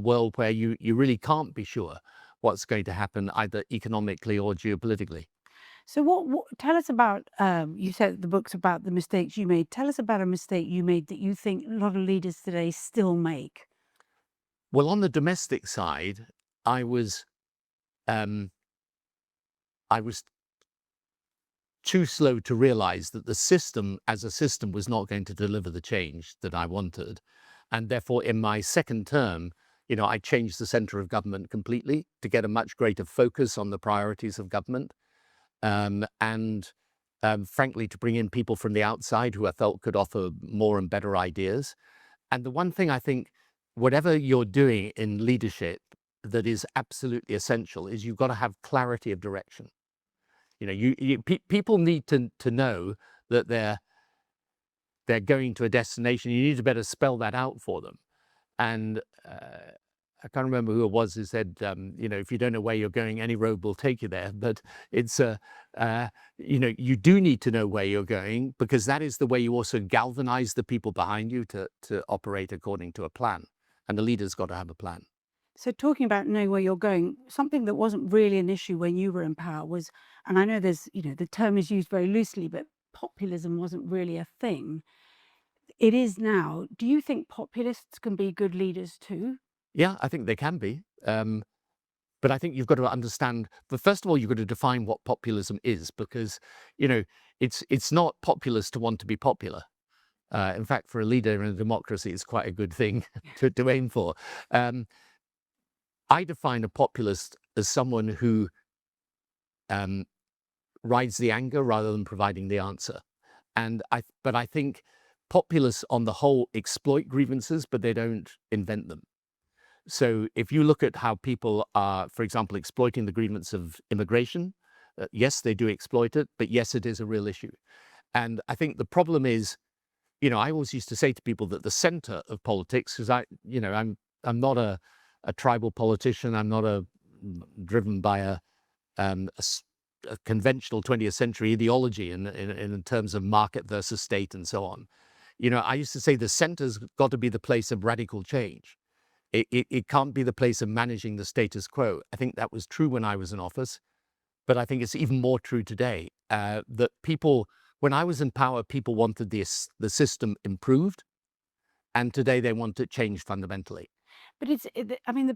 world where you really can't be sure what's going to happen either economically or geopolitically. So what tell us about, you said the book's about the mistakes you made. Tell us about a mistake you made that you think a lot of leaders today still make. Well, on the domestic side, I was um, I was too slow to realize that the system as a system was not going to deliver the change that I wanted. And therefore, in my second term, I changed the center of government completely to get a much greater focus on the priorities of government. And frankly, to bring in people from the outside who I felt could offer more and better ideas. And the one thing I think, whatever you're doing in leadership that is absolutely essential is you've got to have clarity of direction. People need to know that they're going to a destination. You need to better spell that out for them. And I can't remember who it was who said, if you don't know where you're going, any road will take you there. But it's you do need to know where you're going, because that is the way you also galvanize the people behind you to operate according to a plan. And the leader's got to have a plan. So talking about knowing where you're going, something that wasn't really an issue when you were in power was, and I know the term is used very loosely, but populism wasn't really a thing. It is now. Do you think populists can be good leaders too? Yeah, I think they can be. But I think you've got to understand, but first of all, you've got to define what populism is, because, you know, it's not populist to want to be popular. In fact, for a leader in a democracy, it's quite a good thing to aim for. Um, I define a populist as someone who um, rides the anger rather than providing the answer. But I think populists on the whole exploit grievances, but they don't invent them. So if you look at how people are, for example, exploiting the grievance of immigration, yes, they do exploit it, but yes, it is a real issue. And I think the problem is, I always used to say to people that the center of politics, because I'm not a tribal politician. I'm not driven by a conventional 20th century ideology in terms of market versus state and so on. I used to say the center's got to be the place of radical change. It can't be the place of managing the status quo. I think that was true when I was in office, but I think it's even more true today. That people, when I was in power, people wanted the system improved, and today they want it changed fundamentally. But I mean, the